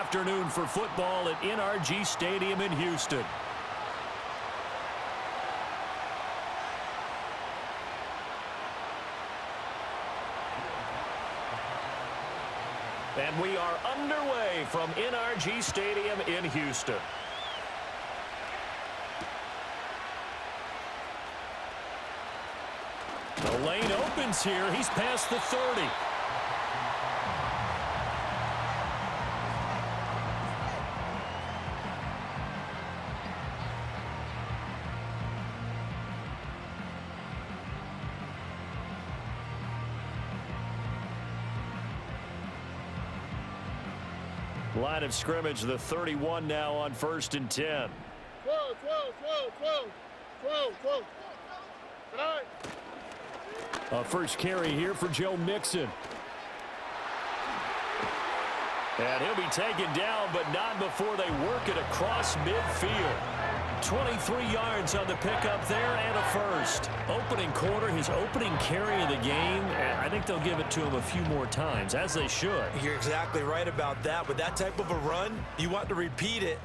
afternoon for football at NRG Stadium in Houston. And we are underway from NRG Stadium in Houston. The lane opens here. He's past the 30. Line of scrimmage, the 31 now on 1st and 10. 12. A first carry here for Joe Mixon. And he'll be taken down, but not before they work it across midfield. 23 yards on the pickup there and a first. Opening quarter, his opening carry of the game, and I think they'll give it to him a few more times, as they should. You're exactly right about that. With that type of a run, you want to repeat it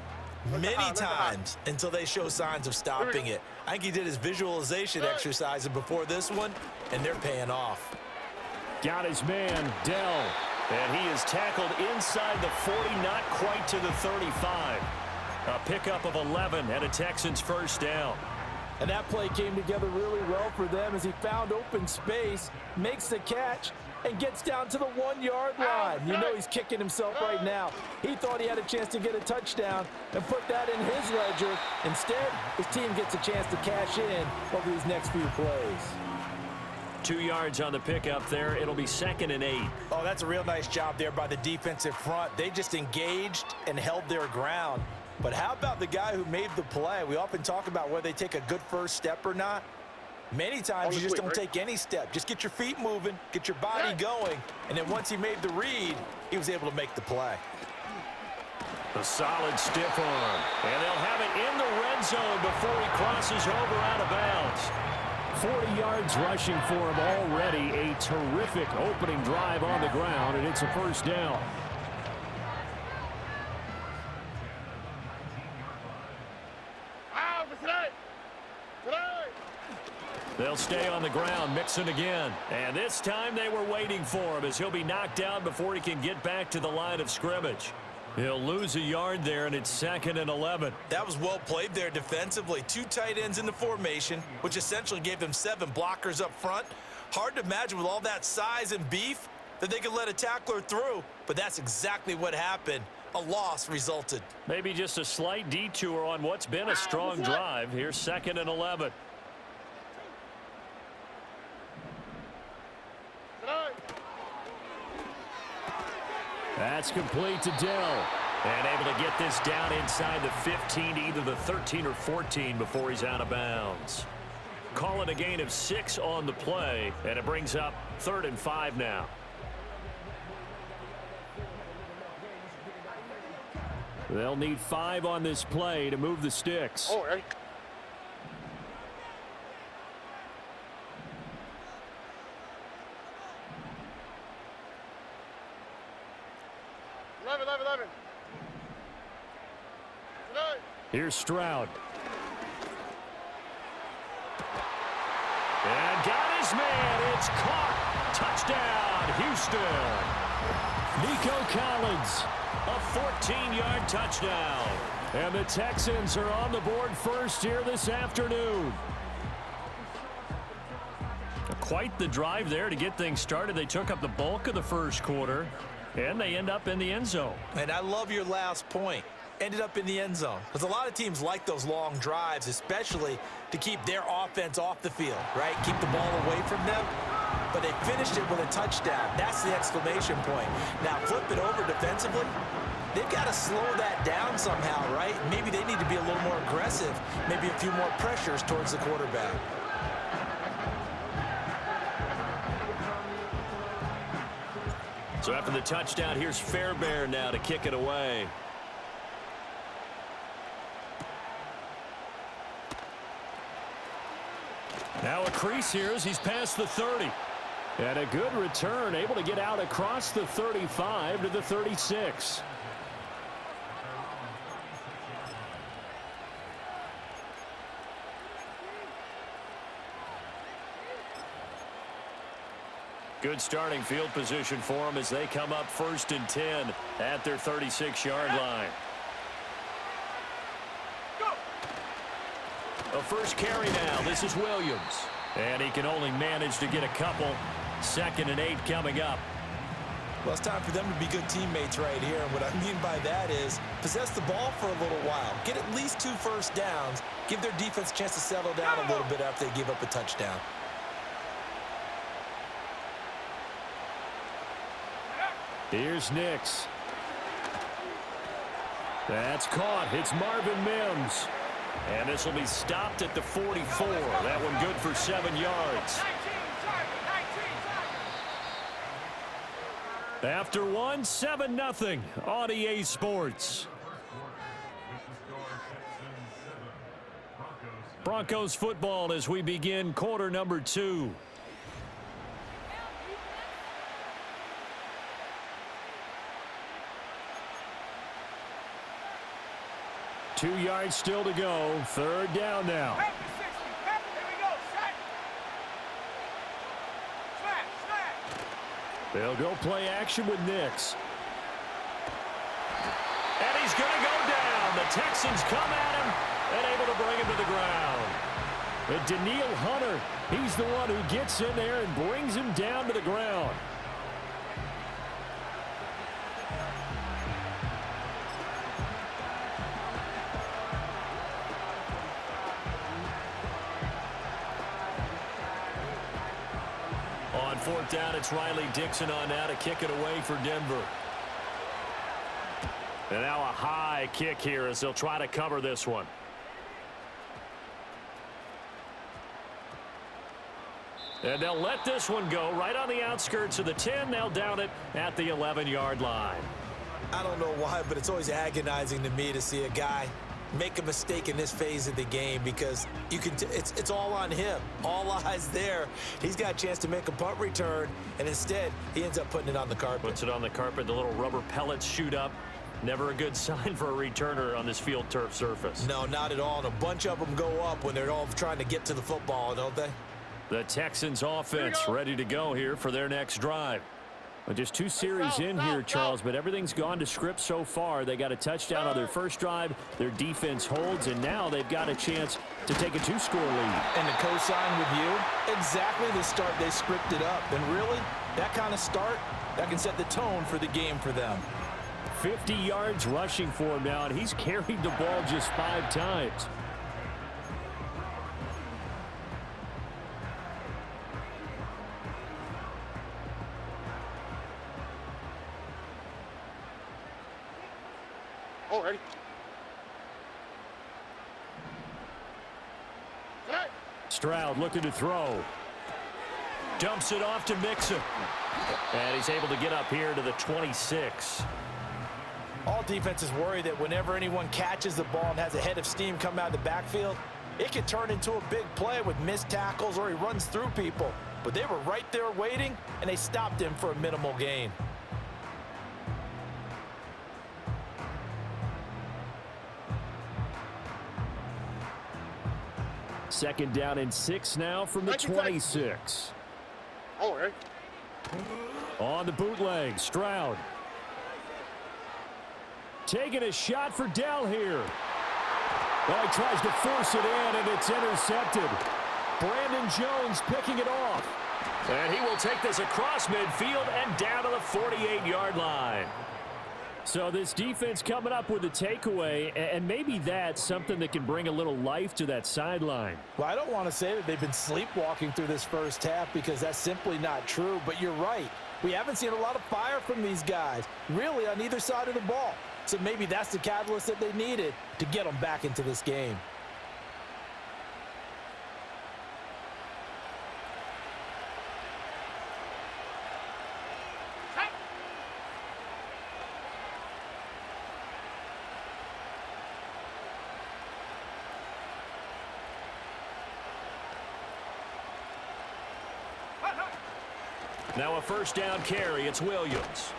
many times until they show signs of stopping it. I think he did his visualization exercises before this one, and they're paying off. Got his man, Dell. And he is tackled inside the 40, not quite to the 35. A pickup of 11 and a Texans first down. And that play came together really well for them as he found open space, makes the catch, and gets down to the 1-yard line. You know he's kicking himself right now. He thought he had a chance to get a touchdown and put that in his ledger. Instead, his team gets a chance to cash in over these next few plays. 2 yards on the pickup there. It'll be 2nd and 8. Oh, that's a real nice job there by the defensive front. They just engaged and held their ground. But how about the guy who made the play? We often talk about whether they take a good first step or not. Many times you just don't take any step. Just get your feet moving, get your body going, and then once he made the read, he was able to make the play. A solid stiff arm. And they'll have it in the red zone before he crosses over out of bounds. 40 yards rushing for him already. A terrific opening drive on the ground, and it's a first down. They'll stay on the ground, Mixon again. And this time they were waiting for him as he'll be knocked down before he can get back to the line of scrimmage. He'll lose a yard there, and it's 2nd and 11. That was well played there defensively. 2 tight ends in the formation, which essentially gave them 7 blockers up front. Hard to imagine with all that size and beef that they could let a tackler through, but that's exactly what happened. A loss resulted. Maybe just a slight detour on what's been a strong drive. Here's 2nd and 11. That's complete to Dell. And able to get this down inside the 15, either the 13 or 14 before he's out of bounds. Call it a gain of 6 on the play, and it brings up 3rd and 5 now. They'll need 5 on this play to move the sticks. Oh, right. Here's Stroud. And got his man. It's caught. Touchdown, Houston. Nico Collins, a 14-yard touchdown. And the Texans are on the board first here this afternoon. Quite the drive there to get things started. They took up the bulk of the first quarter, and they end up in the end zone. And I love your last point. Ended up in the end zone. Because a lot of teams like those long drives, especially to keep their offense off the field, right? Keep the ball away from them. But they finished it with a touchdown. That's the exclamation point. Now flip it over defensively. They've got to slow that down somehow, right? Maybe they need to be a little more aggressive. Maybe a few more pressures towards the quarterback. So after the touchdown, here's Fairbairn now to kick it away. Now a crease here as he's past the 30. And a good return, able to get out across the 35 to the 36. Good starting field position for them as they come up 1st and 10 at their 36-yard line. A first carry now. This is Williams. And he can only manage to get a couple. 2nd and 8 coming up. Well, it's time for them to be good teammates right here. And what I mean by that is possess the ball for a little while. Get at least 2 first downs. Give their defense a chance to settle down a little bit after they give up a touchdown. Here's Nix. That's caught. It's Marvin Mims. And this will be stopped at the 44. That one good for 7 yards. After one, 7-0 on EA Sports. Broncos football as we begin quarter number 2. Two yards still to go. 3rd down now. They'll go play action with Nix. And he's going to go down. The Texans come at him and able to bring him to the ground. But Daniil Hunter, he's the one who gets in there and brings him down to the ground. On 4th down, it's Riley Dixon on now to kick it away for Denver. And now a high kick here as they'll try to cover this one. And they'll let this one go right on the outskirts of the 10. They'll down it at the 11-yard line. I don't know why, but it's always agonizing to me to see a guy make a mistake in this phase of the game because you can it's all on him. All eyes there. He's got a chance to make a punt return, and instead he ends up putting it on the carpet. Puts it on the carpet. The little rubber pellets shoot up. Never a good sign for a returner on this field turf surface. No, not at all. And a bunch of them go up when they're all trying to get to the football, don't they? The Texans offense ready to go here for their next drive. Well, just 2 series in here, Charles, but everything's gone to script so far. They got a touchdown on their first drive. Their defense holds, and now they've got a chance to take a 2-score lead. And to co-sign with you, exactly the start they scripted up. And really, that kind of start, that can set the tone for the game for them. 50 yards rushing for him now, and he's carried the ball just 5 times. Already. Stroud looking to throw. Dumps it off to Mixon. And he's able to get up here to the 26. All defenses worry that whenever anyone catches the ball and has a head of steam come out of the backfield, it can turn into a big play with missed tackles or he runs through people. But they were right there waiting, and they stopped him for a minimal gain. Second down and 6 now from the 26. All right. On the bootleg, Stroud. Taking a shot for Dell here. Well, he tries to force it in, and it's intercepted. Brandon Jones picking it off. And he will take this across midfield and down to the 48-yard line. So this defense coming up with a takeaway, and maybe that's something that can bring a little life to that sideline. Well, I don't want to say that they've been sleepwalking through this first half because that's simply not true, but you're right. We haven't seen a lot of fire from these guys, really on either side of the ball. So maybe that's the catalyst that they needed to get them back into this game. Now a first down carry. It's Williams.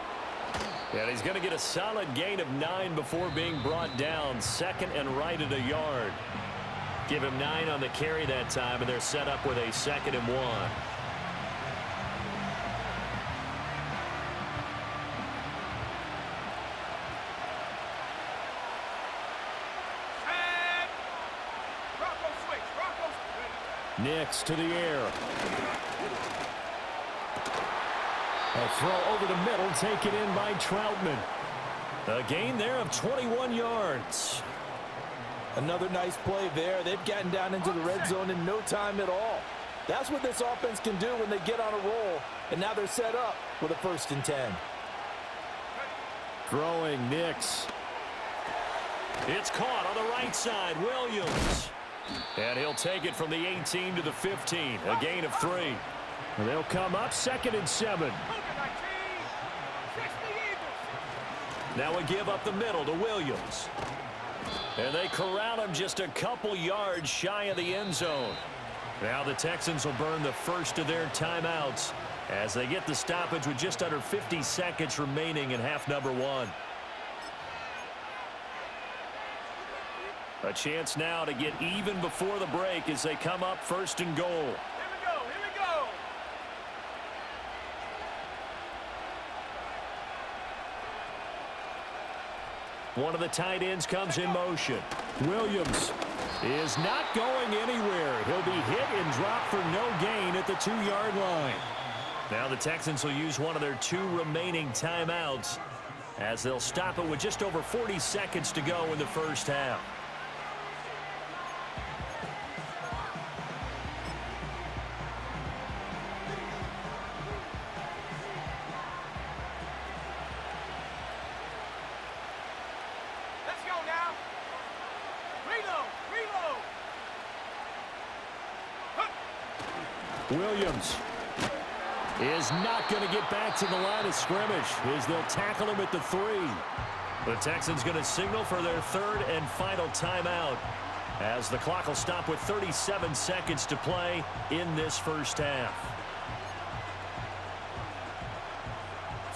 And he's going to get a solid gain of 9 before being brought down. Second and right at a yard. Give him 9 on the carry that time, and they're set up with a 2nd and 1. Nix to the air. A throw over the middle, taken in by Troutman. A gain there of 21 yards. Another nice play there. They've gotten down into the red zone in no time at all. That's what this offense can do when they get on a roll. And now they're set up with a 1st and 10. Throwing Nix. It's caught on the right side. Williams. And he'll take it from the 18 to the 15. A gain of 3. And they'll come up 2nd and 7. Now we give up the middle to Williams. And they corral him just a couple yards shy of the end zone. Now the Texans will burn the first of their timeouts as they get the stoppage with just under 50 seconds remaining in half number 1. A chance now to get even before the break as they come up 1st and goal. Here we go. One of the tight ends comes in motion. Williams is not going anywhere. He'll be hit and dropped for no gain at the 2-yard line. Now the Texans will use one of their 2 remaining timeouts as they'll stop it with just over 40 seconds to go in the first half. Let's go now. Reload. Williams is not going to get back to the line of scrimmage as they'll tackle him at the 3. The Texans going to signal for their 3rd and final timeout as the clock will stop with 37 seconds to play in this first half.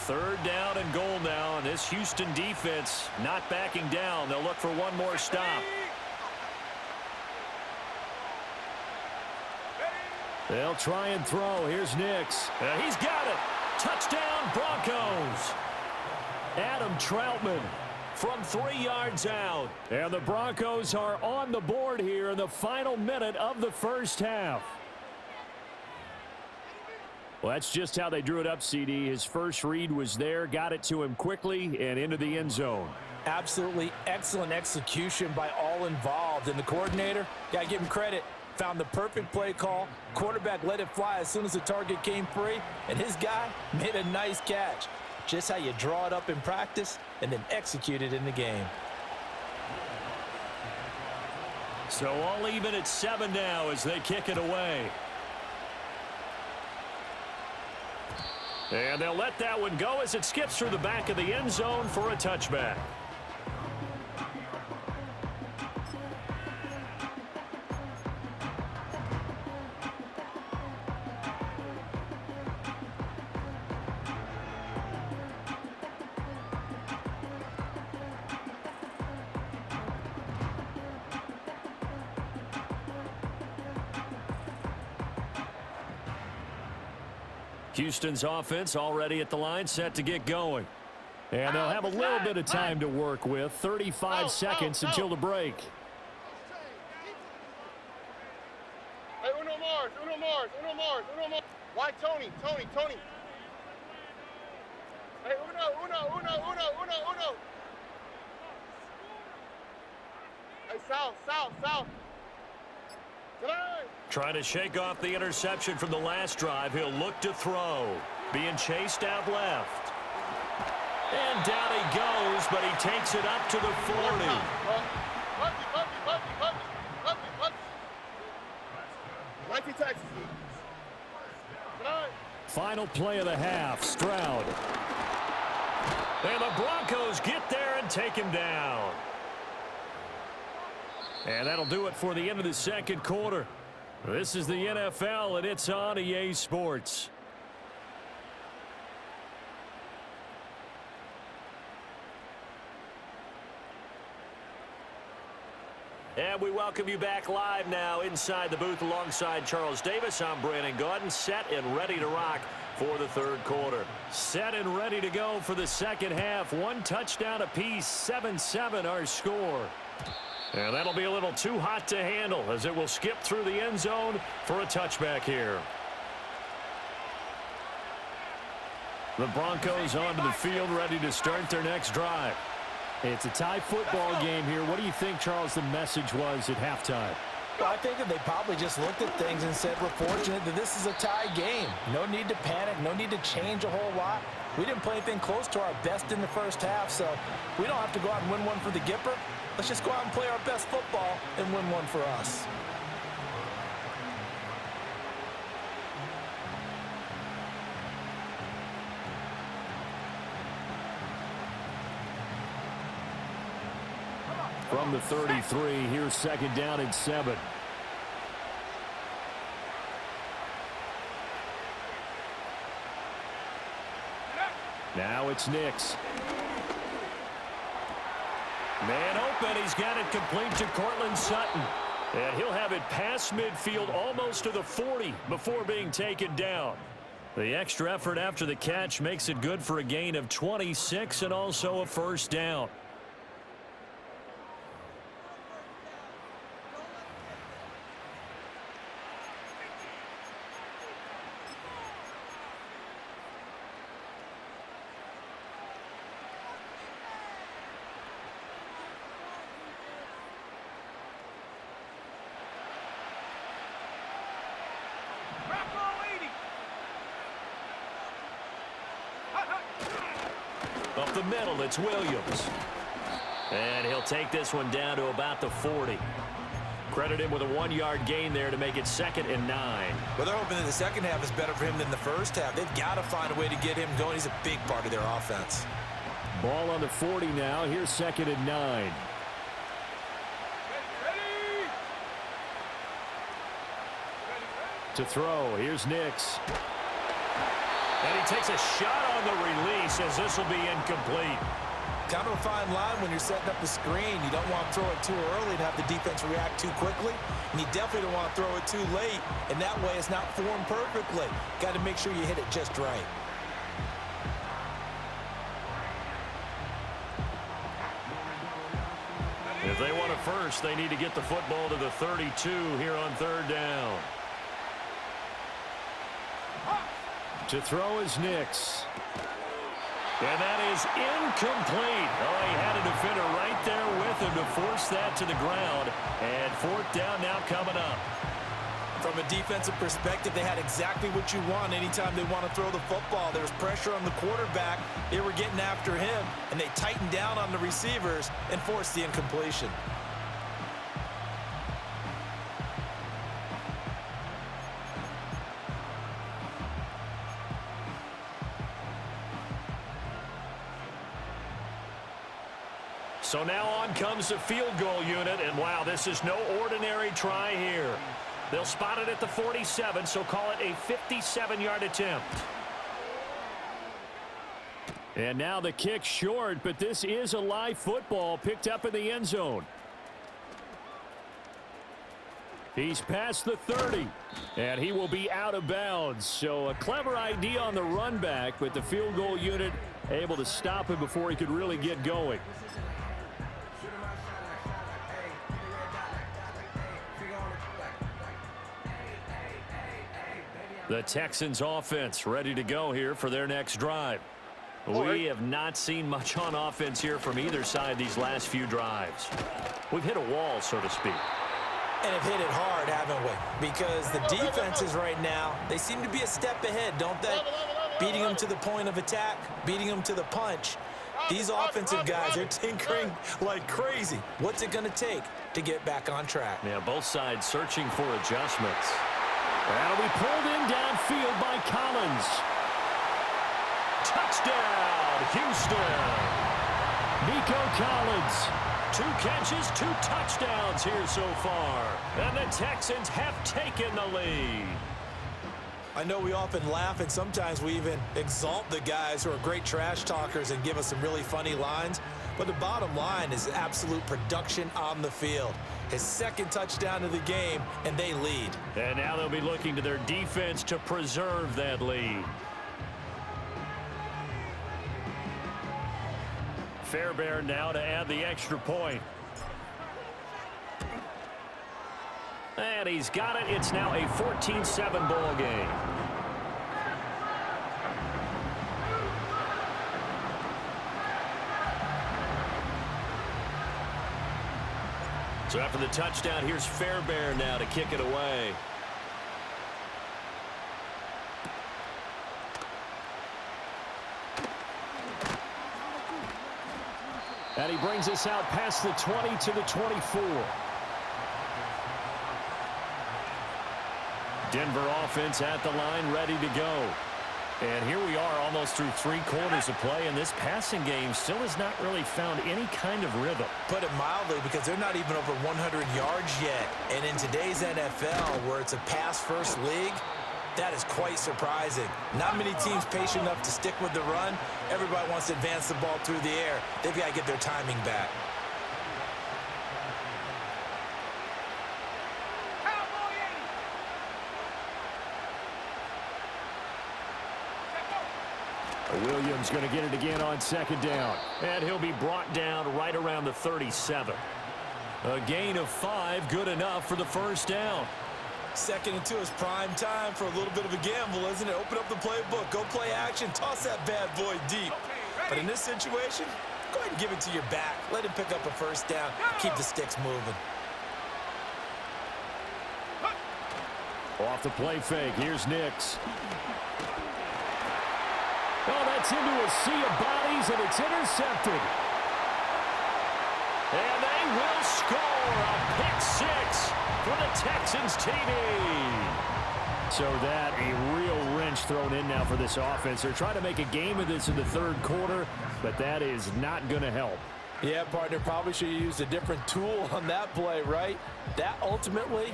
3rd down and goal now, and this Houston defense not backing down. They'll look for one more stop. They'll try and throw. Here's Nix. He's got it. Touchdown, Broncos. Adam Troutman from 3 yards out. And the Broncos are on the board here in the final minute of the first half. Well, that's just how they drew it up, CD. His first read was there, got it to him quickly, and into the end zone. Absolutely excellent execution by all involved. And the coordinator, got to give him credit, found the perfect play call. Quarterback let it fly as soon as the target came free, and his guy made a nice catch. Just how you draw it up in practice and then execute it in the game. So all even at 7 now as they kick it away. And they'll let that one go as it skips through the back of the end zone for a touchback. Houston's offense already at the line, set to get going. And they'll have a little bit of time to work with. 35 seconds until the break. Hey, uno Mars. Why Tony? Hey, uno. Hey, south. Trying to shake off the interception from the last drive. He'll look to throw. Being chased out left. And down he goes, but he takes it up to the 40. Final play of the half, Stroud. And the Broncos get there and take him down. And that'll do it for the end of the second quarter. This is the NFL, and it's on EA Sports. And we welcome you back live now inside the booth alongside Charles Davis. I'm Brandon Gaudin, set and ready to rock for the third quarter. Set and ready to go for the second half. One touchdown apiece, 7-7 our score. And that'll be a little too hot to handle as it will skip through the end zone for a touchback here. The Broncos onto the field, ready to start their next drive. It's a tie football game here. What do you think, Charles, the message was at halftime? Well, I think that they probably just looked at things and said, we're fortunate that this is a tie game. No need to panic, no need to change a whole lot. We didn't play anything close to our best in the first half, so we don't have to go out and win one for the Gipper. Let's just go out and play our best football and win one for us. From the 33, here's second down and 7. Now it's Nix. Man open, he's got it complete to Cortland Sutton. And he'll have it past midfield almost to the 40 before being taken down. The extra effort after the catch makes it good for a gain of 26 and also a first down. Up the middle, it's Williams. And he'll take this one down to about the 40. Credit him with a 1-yard gain there to make it 2nd and 9. Well, they're hoping that the second half is better for him than the first half. They've got to find a way to get him going. He's a big part of their offense. Ball on the 40 now. Here's 2nd and 9. To throw, here's Nix. And he takes a shot on the release as this will be incomplete. Kind of a fine line when you're setting up the screen. You don't want to throw it too early and have the defense react too quickly. And you definitely don't want to throw it too late. And that way it's not formed perfectly. Got to make sure you hit it just right. If they want a first, they need to get the football to the 32 here on 3rd down. To throw is Nix. And that is incomplete. Oh, he had a defender right there with him to force that to the ground. And 4th down now coming up. From a defensive perspective, they had exactly what you want anytime they want to throw the football. There was pressure on the quarterback. They were getting after him, and they tightened down on the receivers and forced the incompletion. So now on comes the field goal unit, and wow, this is no ordinary try here. They'll spot it at the 47, so call it a 57-yard attempt. And now the kick short, but this is a live football picked up in the end zone. He's past the 30, and he will be out of bounds. So a clever idea on the run back, but the field goal unit able to stop him before he could really get going. The Texans offense ready to go here for their next drive. We have not seen much on offense here from either side these last few drives. We've hit a wall, so to speak. And have hit it hard, haven't we? Because the defenses right now, they seem to be a step ahead, don't they? Beating them to the point of attack, beating them to the punch. These offensive guys are tinkering like crazy. What's it going to take to get back on track? Yeah, both sides searching for adjustments. That'll be pulled in downfield by Collins. Touchdown, Houston. Nico Collins. 2 catches, 2 touchdowns here so far. And the Texans have taken the lead. I know we often laugh and sometimes we even exalt the guys who are great trash talkers and give us some really funny lines. But the bottom line is absolute production on the field. His 2nd touchdown of the game, and they lead. And now they'll be looking to their defense to preserve that lead. Fairbairn now to add the extra point. And he's got it. It's now a 14-7 ball game. So after the touchdown, here's Fairbairn now to kick it away. And he brings us out past the 20 to the 24. Denver offense at the line, ready to go. And here we are almost through 3 quarters of play, and this passing game still has not really found any kind of rhythm. Put it mildly, because they're not even over 100 yards yet. And in today's NFL, where it's a pass-first league, that is quite surprising. Not many teams patient enough to stick with the run. Everybody wants to advance the ball through the air. They've got to get their timing back. Williams going to get it again on 2nd down. And he'll be brought down right around the 37. A gain of 5, good enough for the first down. 2nd and 2 is prime time for a little bit of a gamble, isn't it? Open up the playbook, go play action, toss that bad boy deep. But in this situation, go ahead and give it to your back. Let him pick up a first down, keep the sticks moving. Off the play fake, here's Nix. Oh, that's into a sea of bodies, and it's intercepted. And they will score a pick 6 for the Texans TD. So that a real wrench thrown in now for this offense. They're trying to make a game of this in the 3rd quarter, but that is not going to help. Yeah, partner, probably should have used a different tool on that play, right? That ultimately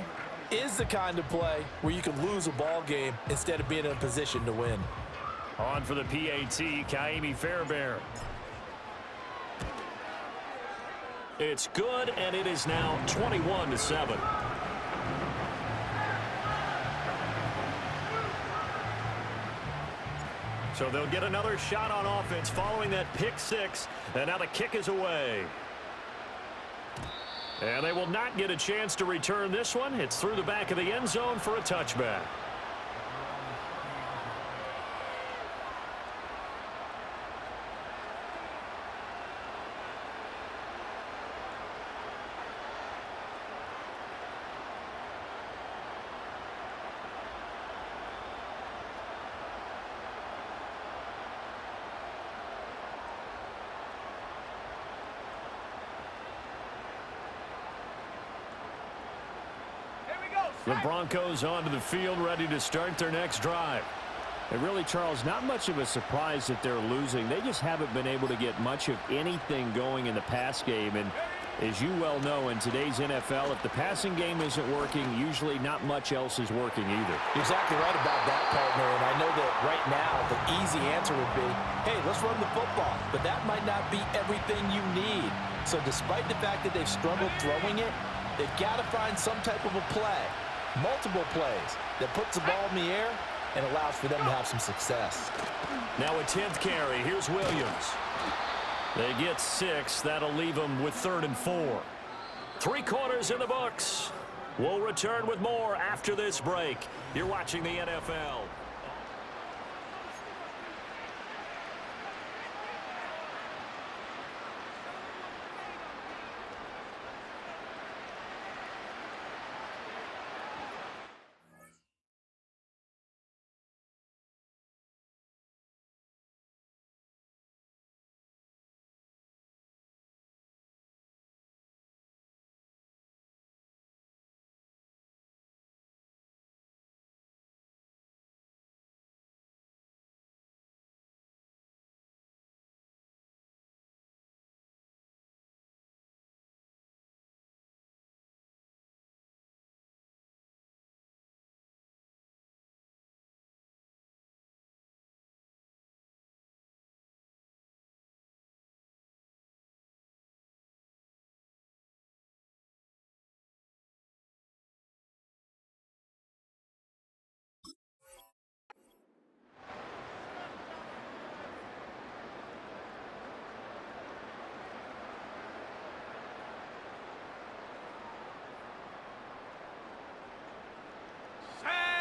is the kind of play where you can lose a ball game instead of being in a position to win. On for the PAT, Kaimi Fairbairn. It's good, and it is now 21-7. So they'll get another shot on offense following that pick 6, and now the kick is away. And they will not get a chance to return this one. It's through the back of the end zone for a touchback. The Broncos onto the field, ready to start their next drive. And really, Charles, not much of a surprise that they're losing. They just haven't been able to get much of anything going in the pass game. And as you well know, in today's NFL, if the passing game isn't working, usually not much else is working either. You're exactly right about that, partner. And I know that right now the easy answer would be, hey, let's run the football. But that might not be everything you need. So despite the fact that they've struggled throwing it, they've got to find some type of a play. Multiple plays that puts the ball in the air and allows for them to have some success. Now a 10th carry. Here's Williams. They get 6. That'll leave them with 3rd and 4. 3 quarters in the books. We'll return with more after this break. You're watching the NFL.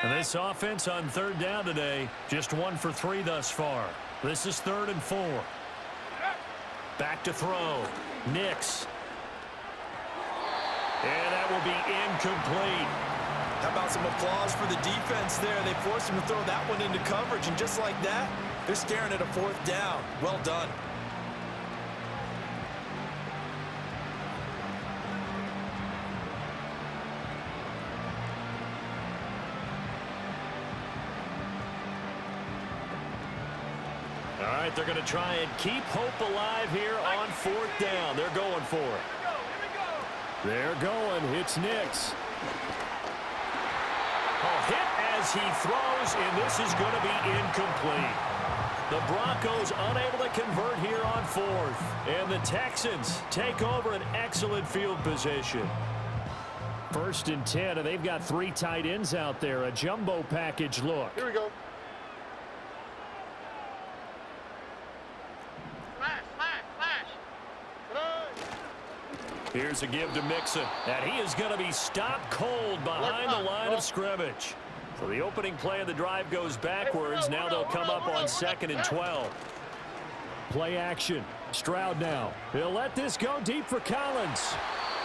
And this offense on third down today, just 1 for 3 thus far. This is 3rd and 4. Back to throw. Nix. And that will be incomplete. How about some applause for the defense there? They forced him to throw that one into coverage, and just like that, they're staring at a 4th down. Well done. All right, they're going to try and keep hope alive here on 4th down. They're going for it. They're going. It's Nix. Hit as he throws, and this is going to be incomplete. The Broncos unable to convert here on 4th. And the Texans take over an excellent field position. 1st and 10, and they've got 3 tight ends out there. A jumbo package look. Here we go. Here's a give to Mixon, and he is going to be stopped cold behind the line of scrimmage. So the opening play of the drive goes backwards. Now they'll come up on 2nd and 12. Play action. Stroud now. He'll let this go deep for Collins.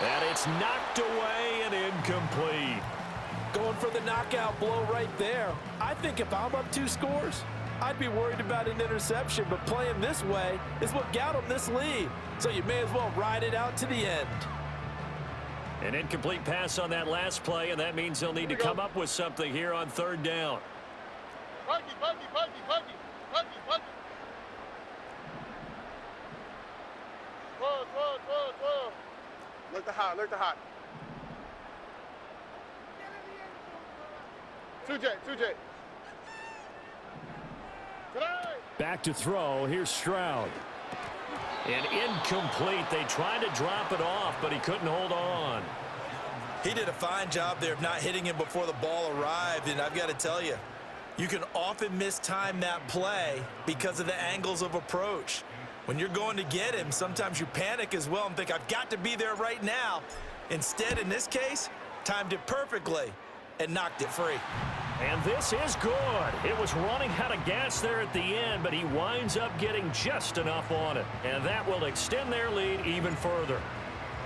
And it's knocked away and incomplete. Going for the knockout blow right there. I think if I'm up 2 scores, I'd be worried about an interception, but playing this way is what got them this lead. So you may as well ride it out to the end. An incomplete pass on that last play, and that means they'll need to come up with something here on 3rd down. Buggy. Whoa. Look the hot. 2J. Back to throw. Here's Stroud. And incomplete. They tried to drop it off, but he couldn't hold on. He did a fine job there of not hitting him before the ball arrived, and I've got to tell you, you can often mistime that play because of the angles of approach. When you're going to get him, sometimes you panic as well and think, I've got to be there right now. Instead, in this case, timed it perfectly and knocked it free. And this is good. It was running out of gas there at the end, but he winds up getting just enough on it. And that will extend their lead even further.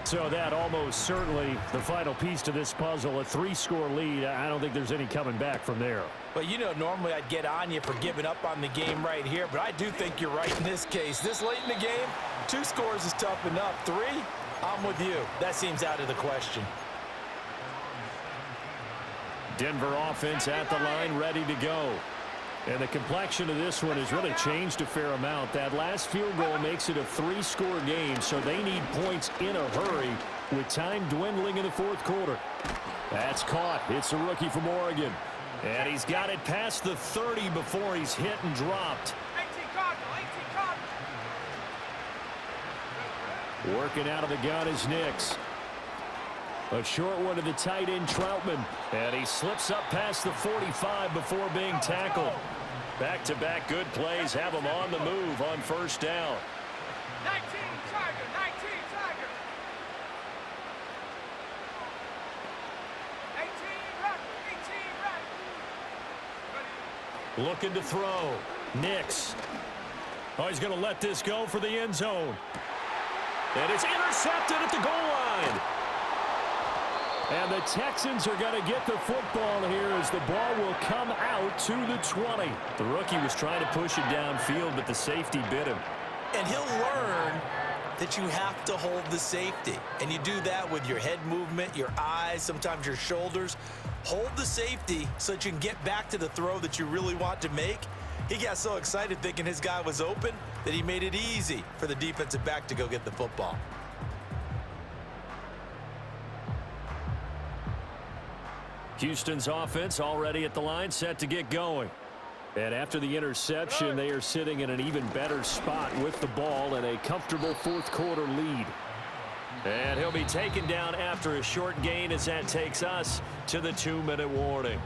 So that almost certainly the final piece to this puzzle, a 3-score lead. I don't think there's any coming back from there. Well, you know, normally I'd get on you for giving up on the game right here, but I do think you're right in this case. This late in the game, 2 scores is tough enough. 3, I'm with you. That seems out of the question. Denver offense at the line, ready to go. And the complexion of this one has really changed a fair amount. That last field goal makes it a 3-score game, so they need points in a hurry with time dwindling in the 4th quarter. That's caught. It's a rookie from Oregon. And he's got it past the 30 before he's hit and dropped. 18 Working out of the gun is Nix. A short one to the tight end, Troutman. And he slips up past the 45 before being tackled. Back-to-back good plays have him on the move on 1st down. 19 Tiger. Looking to throw. Nix. Oh, he's going to let this go for the end zone. And it's intercepted at the goal line. And the Texans are going to get the football here as the ball will come out to the 20. The rookie was trying to push it downfield, but the safety bit him. And he'll learn that you have to hold the safety. And you do that with your head movement, your eyes, sometimes your shoulders. Hold the safety so that you can get back to the throw that you really want to make. He got so excited thinking his guy was open that he made it easy for the defensive back to go get the football. Houston's offense already at the line, set to get going. And after the interception, they are sitting in an even better spot with the ball and a comfortable 4th quarter lead. And he'll be taken down after a short gain as that takes us to the 2-minute warning.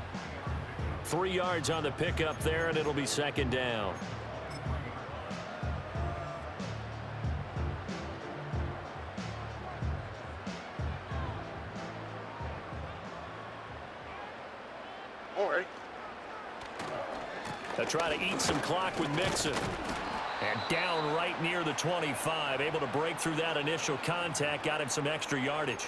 3 yards on the pickup there, and it'll be 2nd down. Don't worry. They'll try to eat some clock with Mixon. And down right near the 25. Able to break through that initial contact. Got him some extra yardage.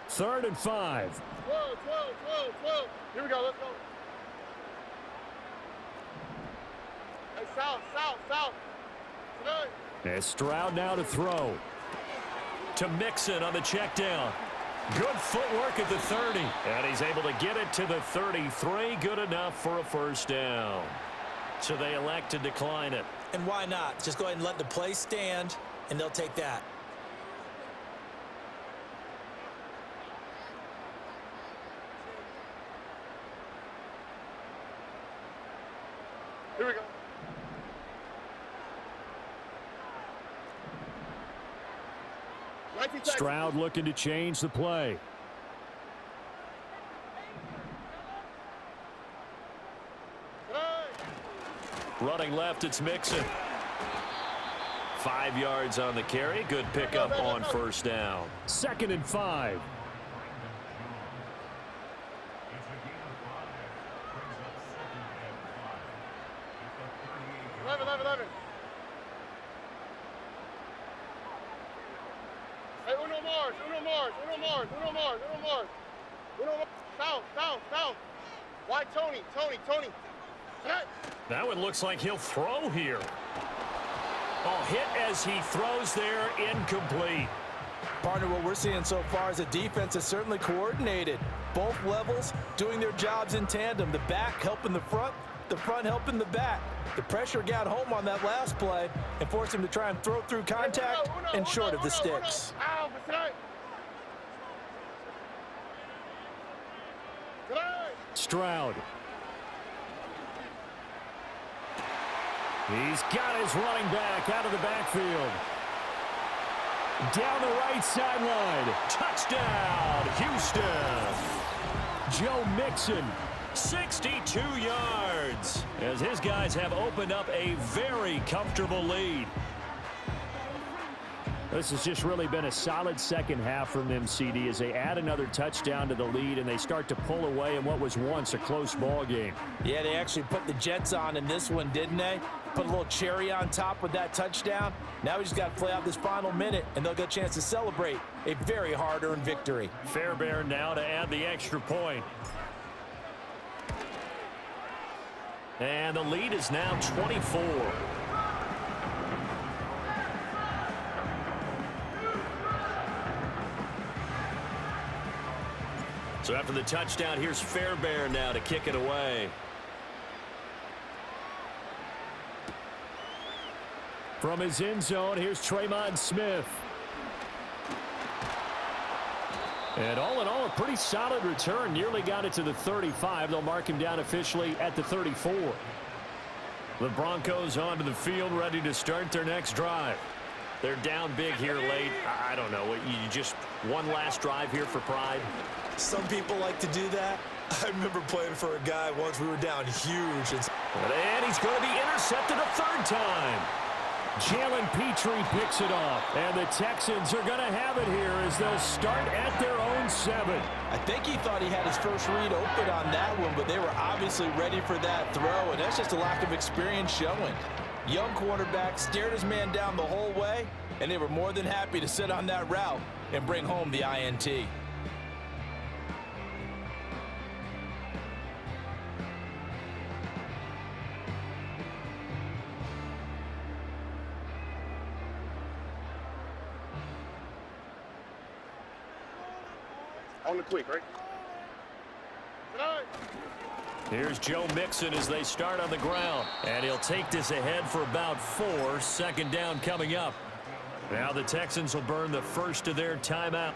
Third and 5. 12. Here we go. Let's go. Hey, south. Good. And Stroud now to throw. To Mixon on the check down. Good footwork at the 30. And he's able to get it to the 33. Good enough for a first down. So they elect to decline it. And why not? Just go ahead and let the play stand, and they'll take that. Here we go. Stroud looking to change the play. Running left, it's Mixon. 5 yards on the carry. Good pickup on first down. 2nd and 5. 11. Hey, Uno Mars. South. Why Tony? That one looks like he'll throw here. Oh, hit as he throws there, incomplete. Partner, what we're seeing so far is the defense is certainly coordinated. Both levels doing their jobs in tandem. The back helping the front helping the back. The pressure got home on that last play and forced him to try and throw through contact and short of the sticks. Stroud. He's got his running back out of the backfield. Down the right sideline. Touchdown, Houston. Joe Mixon. 62 yards as his guys have opened up a very comfortable lead. This has just really been a solid second half from them, CD, as they add another touchdown to the lead and they start to pull away in what was once a close ball game. Yeah, they actually put the Jets on in this one, didn't they? Put a little cherry on top with that touchdown. Now we just got to play out this final minute, and they'll get a chance to celebrate a very hard-earned victory. Fairbairn now to add the extra point. And the lead is now 24. So after the touchdown, here's Fairbairn now to kick it away. From his end zone, here's Tremon Smith. And all in all, a pretty solid return. Nearly got it to the 35. They'll mark him down officially at the 34. The Broncos onto the field, ready to start their next drive. They're down big here late. I don't know. You just one last drive here for pride? Some people like to do that. I remember playing for a guy once. We were down huge. And he's going to be intercepted a third time. Jalen Petrie picks it off. And the Texans are going to have it here as they'll start at their own 7. I think he thought he had his first read open on that one, but they were obviously ready for that throw, and that's just a lack of experience showing. Young quarterback stared his man down the whole way, and they were more than happy to sit on that route and bring home the INT. On the quick, right? Here's Joe Mixon as they start on the ground. And he'll take this ahead for about 4. Second down coming up. Now the Texans will burn the first of their timeout.